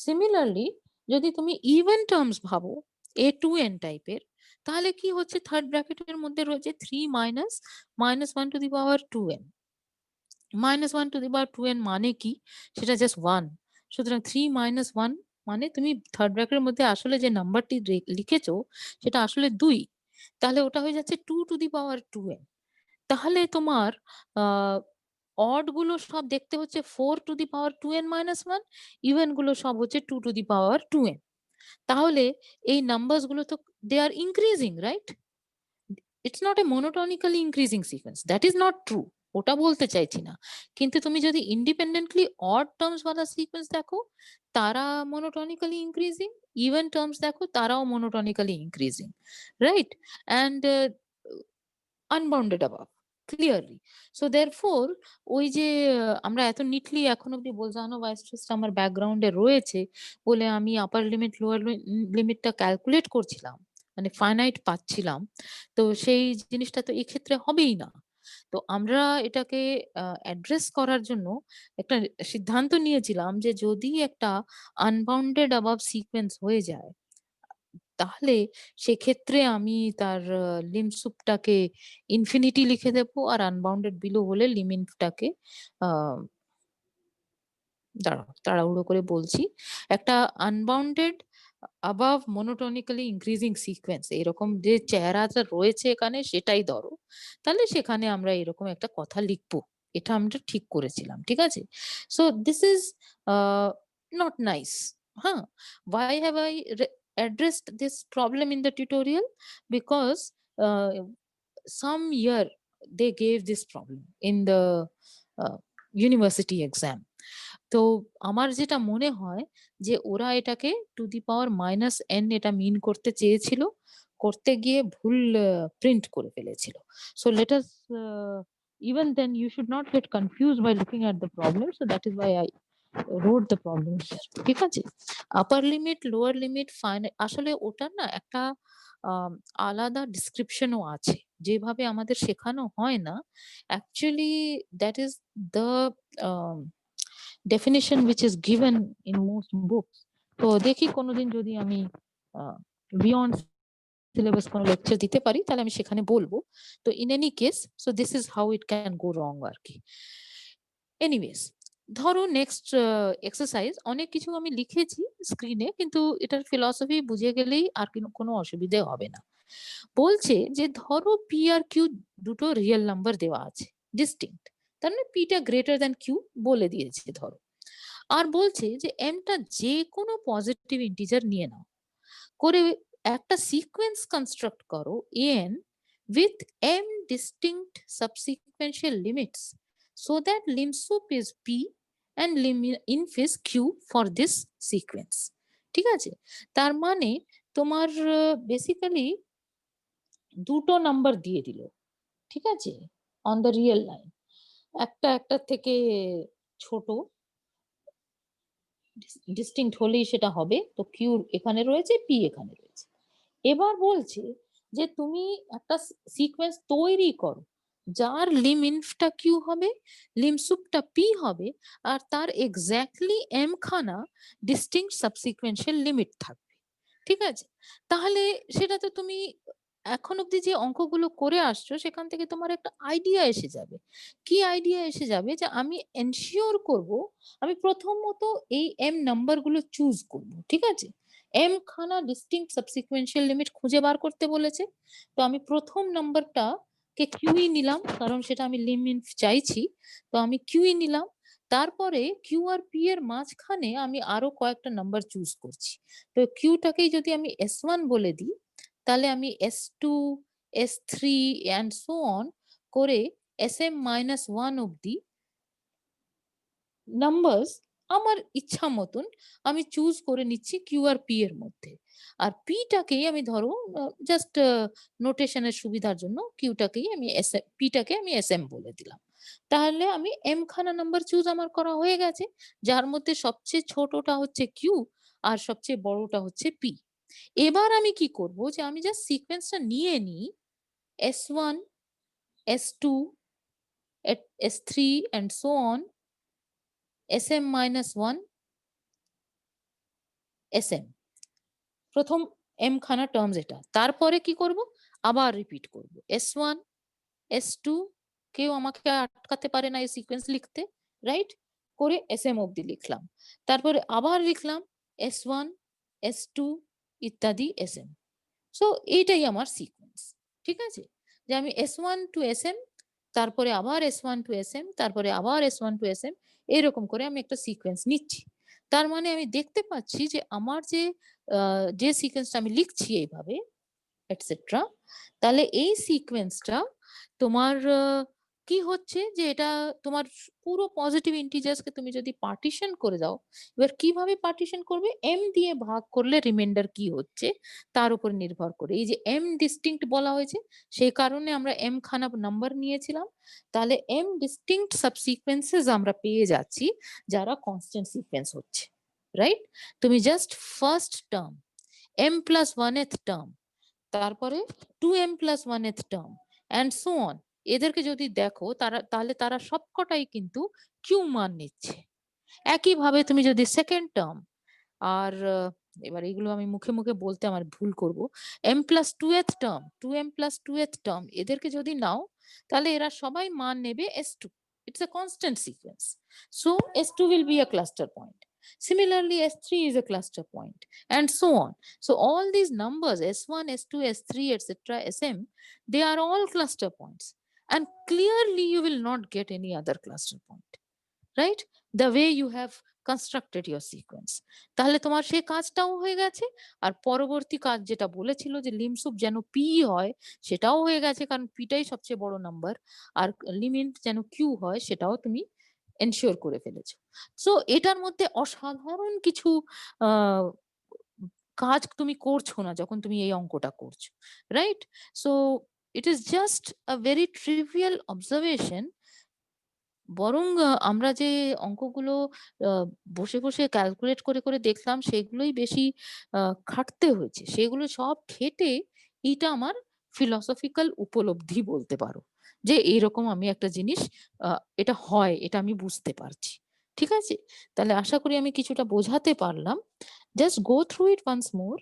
সিমিলারলি যদি তুমি ইভেন টার্মস ভাবো a2n টাইপের, তাহলে কি হচ্ছে থার্ড ব্র্যাকেটের মধ্যে রয়েছে 3 minus minus 1 to the power 2n। Minus 1 to the power 2n মানে কি? সেটা জাস্ট 1। সুতরাং 3 মাইনাস 1 মানে তুমি থার্ড ব্র্যাকেটের মধ্যে আসলে যে নাম্বারটি লিখেছো সেটা আসলে 2। তাহলে ওটা হয়ে যাচ্ছে 2 টু দি পাওয়ার 2n। তাহলে তোমার অড গুলো সব দেখতে হচ্ছে 4 two the power 2n minus 1, even গুলো সব হচ্ছে 2 টু দি পাওয়ার 2n। তাহলে এই নাম্বারস গুলো তো they are increasing, right? It's not a monotonically increasing sequence. That is not true. ওটা বলতে চাইছি না। কিন্তু তুমি যদি ইন্ডিপেন্ডেন্টলি অড টার্মস ওয়ালা সিকোয়েন্স দেখো, তারা monotonically increasing, ইভেন টার্মস দেখো তারাও monotonically increasing, right? And unbounded above clearly. So therefore ওই যে আমরা এত নিটলি এখন অব্দি বোঝানো বা স্ট্রেসটা আমার ব্যাকগ্রাউন্ডে রয়েছে বলে আমি আপার লিমিট লোয়ার লিমিটটা ক্যালকুলেট করছিলাম, মানে ফাইনাইট পাচ্ছিলাম। তো সেই জিনিসটা তো এক্ষেত্রে হবেই না। তো আমরা এটাকে অ্যাড্রেস করার জন্য একটা সিদ্ধান্ত নিয়েছিলাম যে যদি একটা আনবাউন্ডেড অ্যাবাভ সিকোয়েন্স হয়ে যায়, তাহলে সেক্ষেত্রে আমি তার লিমসুপটাকে ইনফিনিটি লিখে দেবো, আর আনবাউন্ডেড বিলো হলে লিমিটটাকে দাঁড়াও তাড়াহুড়ো করে বলছি, একটা unbounded above monotonically increasing sequence এরকম যে চেহারাটা রয়েছে এখানে সেটাই ধরো, তাহলে সেখানে আমরা এরকম একটা কথা লিখবো। এটা আমরা ঠিক করেছিলাম, ঠিক আছে? So this is not nice. হ্যাঁ, why have I addressed this problem in the tutorial? Because some year they gave this problem in the university exam. তো আমার যেটা মনে হয় যে ওরা এটাকে two the power minus N এটা মিন করতে চেয়েছিল, করতে গিয়ে ভুল প্রিন্ট করে ফেলেছিল। So let us even then you should not get confused by looking at the problem, so that is why I wrote the problem here. ঠিক আছে? আপার লিমিট লোয়ার লিমিট ফাইনাল আসলে ওটার না একটা আলাদা ডিসক্রিপশনও আছে, যেভাবে আমাদের শেখানো হয় না। Actually that is the definition which is given in most books. তো দেখি কোনোদিন যদি আমি বিয়ন্ড সিলেবাস কোনো লেকচার দিতে পারি তাহলে আমি সেখানে বলবো। তো in any case so this is how it can go wrong আর কি। এনিওয়েজ, ধরো নেক্সট এক্সারসাইজ, অনেক কিছু আমি লিখেছি স্ক্রিনে, কিন্তু এটার ফিলসফি বুঝে গেলেই আর কোনো অসুবিধে হবে না। বলছে যে ধরো পি আর কিউ দুটো রিয়েল নাম্বার দেওয়া আছে ডিস্টিংক্ট, তার মানে পিটা গ্রেটার দ্যান কিউ বলে দিয়েছে ধরো। আর বলছে যে এমটা যে কোনো পজিটিভ ইন্টিজার নিয়ে নাও, করে একটা সিকোয়েন্স কনস্ট্রাক্ট করো N with m distinct subsequential limits so that lim sup is p and lim inf is q for this sequence. ঠিক আছে? তার মানে তোমার বেসিক্যালি দুটো নাম্বার দিয়ে দিল, ঠিক আছে, অন দ্য রিয়েল লাইন, একটা থেকে ছোট ডিস্টিংক্ট হলেই সেটা হবে। তো কিউ এখানে রয়েছে, পি এখানে রয়েছে। এবার বলছে যে তুমি একটা সিকোয়েন্স তৈরি করো যার লিম ইনফটা কিউ হবে, লিম সুপটা পি হবে, আর তার এক্স্যাক্টলি এম খানা ডিস্টিংক্ট সাবসিকুয়েন্সিয়াল লিমিট থাকবে। ঠিক আছে? তাহলে সেটা তো তুমি এখন অব্দি যে অঙ্কগুলো করে আসছো সেখান থেকে তোমার একটা আইডিয়া এসে যাবে। কি আইডিয়া এসে যাবে? যে আমি এনশিওর করব আমি প্রথমত এই এম নাম্বার গুলো চুজ করব, ঠিক আছে? এম খানা ডিস্টিংক্ট সাবসিকুয়েন্সিয়াল লিমিট খুঁজে বার করতে বলেছে। তো আমি প্রথম নাম্বারটা কে কিউই নিলাম, কারণ সেটা আমি লিমিট চাইছি। তো আমি কিউই নিলাম। তারপরে কিউ আর পি এর মাঝখানে আমি আরো কয়েকটা নাম্বার চুজ করছি। তো কিউটাকেই যদি আমি S1 বলে দিই, তাহলে আমি S2, S3 and so on করে SM মাইনাস 1 অব্দি নাম্বারস আমার ইচ্ছা মতন আমি চুজ করে নিচ্ছি কিউ আর পি এর মধ্যে। আর পিটাকেই আমি ধরো জাস্ট নোটেশনের সুবিধার জন্য কিউটাকেই আমি পিটাকে আমি SM বলে দিলাম। তাহলে আমি এম খানা নাম্বার চুজ আমার করা হয়ে গেছে, যার মধ্যে সবচেয়ে ছোটটা হচ্ছে কিউ আর সবচেয়ে বড়টা হচ্ছে পি। এবার আমি কি করব, যে আমি জাস্ট সিকোয়েন্সটা নিয়ে নিই S1, S2, S3 and so on, SM-1, SM, প্রথম m খানা টার্মস এটা। তারপরে কি করব, আবার রিপিট করব S1, S2, কেউ আমাকে আটকাতে পারে না এই সিকোয়েন্স লিখতে, রাইট? করে SM অবধি লিখলাম। তারপরে আবার লিখলাম S1, S2 ইত্যাদি SM। সো এইটাই আমার সিকোয়েন্স, ঠিক আছে? যে আমি S1 to SM, তারপরে আবার S1 to SM, তারপরে আবার S1 to SM, এরকম করে আমি একটা সিকোয়েন্স নিচ্ছি। তার মানে আমি দেখতে পাচ্ছি যে আমার যে সিকোয়েন্সটা আমি লিখছি এইভাবে এটসেট্রা, তাহলে এই সিকোয়েন্সটা তোমার কি হচ্ছে, যে এটা তোমার পুরো পজিটিভ ইন্টিজার্সকে তুমি যদি পার্টিশন করে দাও, এবার কিভাবে পার্টিশন করবে? m দিয়ে ভাগ করলে রিমাইন্ডার কি হচ্ছে তার উপর নির্ভর করে। এই যে m ডিস্টিংক্ট বলা হয়েছে, সেই কারণে আমরা m খানা নাম্বার নিয়েছিলাম। তাহলে m ডিস্টিংক্ট সাবসিকোয়েন্সেস আমরা পেয়ে যাচ্ছি যারা কনস্ট্যান্ট সিকোয়েন্স হচ্ছে, রাইট? তুমি just first term m plus 1th term, তারপরে 2m plus 1th term and so on, এদেরকে যদি দেখো তাহলে তারা সবকটাই কিন্তু কিউ মান নিচ্ছে। একইভাবে তুমি যদি সেকেন্ড টার্ম আর এবার এগুলো আমি মুখে মুখে বলতে আমার ভুল করব, m plus 2th term, 2m plus 2th term, এদেরকে যদি নাও তাহলে এরা সবাই মান নেবে S2। It's a constant sequence. So S2 will be a cluster point. Similarly, S3 is a cluster point, and so on. So all these numbers S1, S2, S3, etc., SM, they are all cluster points. And clearly you will not get any other cluster point, right? The way you have constructed your sequence. তাহলে তোমার সেই কাজটাও হয়ে গেছে, আর পরবর্তী কাজ যেটা বলেছিল যে লিমসুপ যেন পি হয় সেটাও হয়ে গেছে, কারণ পিটাই সবচেয়ে বড় নাম্বার, আর লিমিট যেন কিউ হয় সেটাও তুমি এনশিওর করে ফেলেছো। সো এটার মধ্যে অসাধারণ কিছু আহ কাজ তুমি করছো না যখন তুমি এই অঙ্কটা করছো, right? So it is just a very trivial observation. বরং আমরা যে অঙ্কগুলো আ বসে, বসে ক্যালকুলেট করে, করে দেখলাম সেগুলোই বেশি খাটতে হয়েছে। সেগুলো সব খেটে এইটা আমার ফিলসফিক্যাল উপলব্ধি বলতে পারো। যে এইরকম আমি একটা জিনিস আ এটা হয়, এটা আমি বুঝতে পারছি। ঠিক আছে? তাহলে আশা করি আমি কিছুটা বোঝাতে পারলাম। Just go through it once more.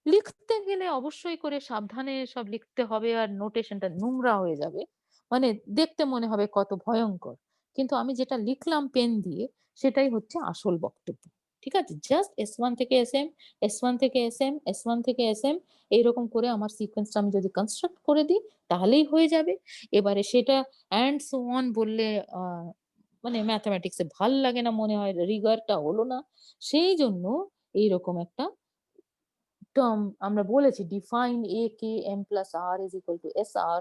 লিখতে গেলে অবশ্যই করে সাবধানে সব লিখতে হবে, আর নোটেশনটা নোংরা হয়ে যাবে। মানে দেখতে মনে হবে কত ভয়ংকর। কিন্তু আমি যেটা লিখলাম পেন দিয়ে সেটাই হচ্ছে আসল বক্তব্য। ঠিক আছে? জাস্ট S1 থেকে SM, S1 থেকে SM, S1 থেকে SM, এইরকম করে আমার সিকোয়েন্সটা আমি যদি কনস্ট্রাক্ট করে দিই তাহলেই হয়ে যাবে। এবারে সেটা অ্যান্ড সো অন বললে আ মানে ম্যাথমেটিক্স এ ভাল লাগে না, মনে হয় রিগারটা হলো না। সেইজন্য এইরকম একটা টার্ম আমরা বলেছি, define a k m plus r is equal to SR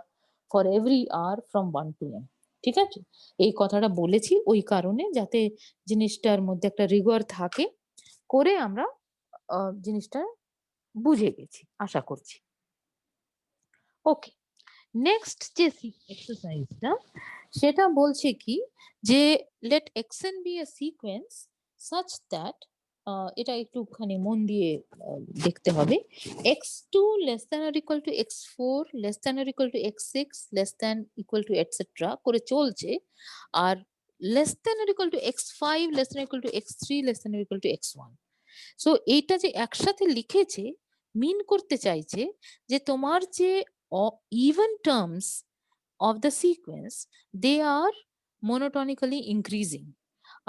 for every r from 1 to m। ঠিক আছে? এই কথাটা বলেছি ওই কারণে, যাতে জিনিসটার মধ্যে একটা রিগর থাকে, করে আমরা জিনিসটা বুঝে গেছি আশা করছি। ওকে, নেক্সট যে এক্সারসাইজটা সেটা বলছে কি, যে let xn be a sequence such that এটা একটুখানি মন দিয়ে দেখতে হবে। x2 less than or equal to x4 less than or equal to x6 less than equal to etc. করে চলছে, আর less than or equal to x5 less than or equal to x3 less than or equal to x1। So এইটা যে একসাথে লিখেছে মিন করতে চাইছে যে তোমার যে even terms of the sequence, they are monotonically increasing,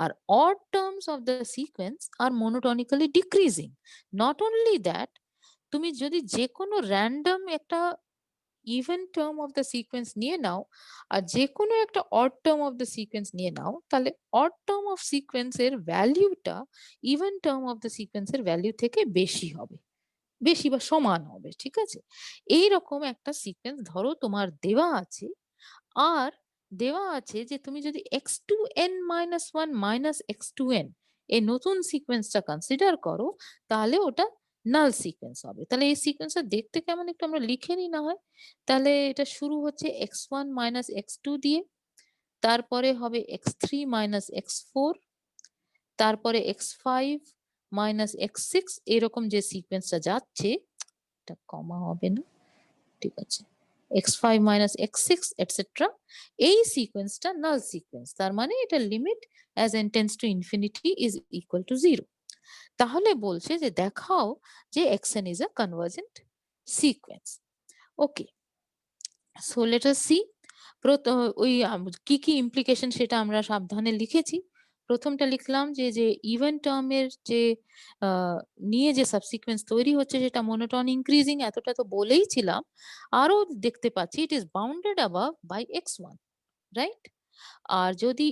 or odd terms of the sequence are monotonically decreasing। Not only that, তুমি যদি যে কোনো random একটা even term of the sequence নিয়ে নাও, আর যে কোনো একটা odd term of the sequence নিয়ে নাও, তাহলে odd term of sequence এর ভ্যালুটা even term of the sequence এর ভ্যালু থেকে বেশি হবে, বেশি বা সমান হবে। ঠিক আছে? এইরকম একটা সিকোয়েন্স ধরো তোমার দেওয়া আছে, আর দেওয়া আছে যে তুমি যদি x2n minus 1 minus x2n এই নতুন সিকোয়েন্সটা কনসিডার করো, তাহলে ওটা নাল সিকোয়েন্স হবে। তাহলে এই সিকোয়েন্সটা দেখতে কেমন একটু আমরা লিখে নিই না হয়। তাহলে এটা শুরু হচ্ছে x1 minus x2 দিয়ে, তারপরে হবে x3 minus x4, তারপরে x5 মাইনাস x6 এরকম যে সিকোয়েন্সটা যাচ্ছে, এটা কমা হবে না, ঠিক আছে, x5 মাইনাস x6 এটসেট্রা, এই সিকোয়েন্সটা নাল সিকোয়েন্স, তার মানে এটা limit as n tends to infinity is equal to 0। তাহলে বলছে যে দেখাও যে xn is a convergent sequence. Okay, so let us see ওই কি কি ইমপ্লিকেশন সেটা আমরা সাবধানে লিখেছি। প্রথমটা লিখলাম যে ইভেন টার্মের যে নিয়ে যে সাবসিকুয়েন্স তৈরি হচ্ছে সেটা মোনোটোন ইনক্রিজিং, এতটা তো বলেই ছিলাম। আরো দেখতে পাচ্ছি it is bounded above by x1, right? আর যদি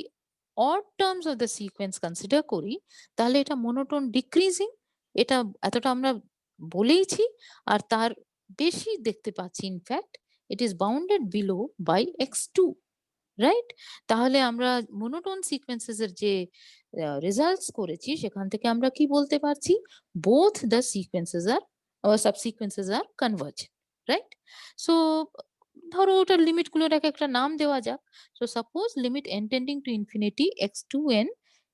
odd terms of the sequence consider করি তাহলে এটা মোনোটোন ডিক্রিজিং, এটা এতটা আমরা বলেইছি। আর তার বেশি দেখতে পাচ্ছি in fact it is bounded below by x2, right? তাহলে আমরা মোনোটোন সিকোয়েন্সেস এর যে রেজাল্টস করেছি সেখান থেকে আমরা কি বলতে পারছি, বোথ দ্য সিকোয়েন্সেস আর subsequences are convergent, right? So ধরো ওটার লিমিট গুলোর এক একটা নাম দেওয়া যাক। So suppose limit n tending to infinity x2n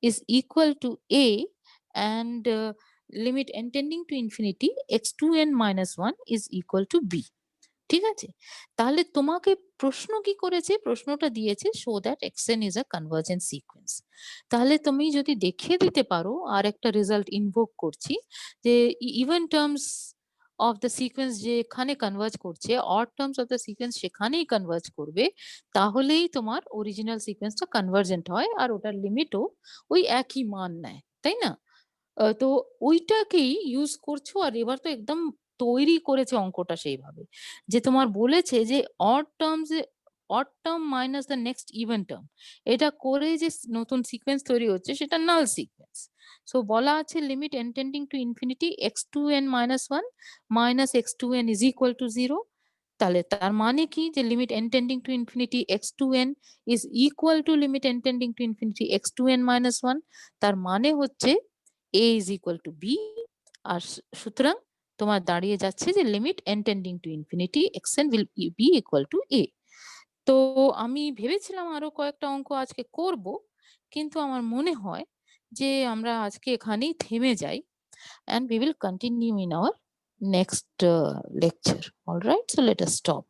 is equal to a and limit n tending to infinity x2n minus 1 is equal to b, ঠিক আছে? তাহলে তোমাকে প্রশ্ন কি করেছে? প্রশ্নটা দিয়েছে show that xn is a convergent sequence। তাহলে তুমি যদি দেখিয়ে দিতে পারো, আর একটা রেজাল্ট ইনভোক করছি, যে even terms of the sequence যেখানে কনভার্জ করছে, odd terms of the sequence সেখানেই কনভার্জ করবে, তাহলেই তোমার অরিজিনাল সিকোয়েন্সটা কনভার্জেন্ট হয় আর ওটার লিমিটও ওই একই মান নেয়, তাই না? তো ওইটাকেই ইউজ করছো। আর এবার তো একদম তৈরি করেছে অঙ্কটা সেইভাবে যে তোমার বলেছে যে odd term minus the next even term, এটা করে যে নতুন সিকোয়েন্স তৈরি হচ্ছে সেটা নাল সিকোয়েন্স। সো বলা আছে limit n tending to infinity x2n minus 1 minus x2n is equal to 0। তাহলে তার মানে কি, যে limit n tending to infinity x2n is equal to limit n tending to infinity x2n minus 1। তার মানে হচ্ছে a is equal to b। আর সুতরাং তোমার দাঁড়িয়ে যাচ্ছে যে limit n tending to infinity xn will be equal to a। তো আমি ভেবেছিলাম আরো কয়েকটা অঙ্ক আজকে করব, কিন্তু আমার মনে হয় যে আমরা আজকে এখানেই থেমে যাই, and we will continue in our next lecture. All right, so let us stop.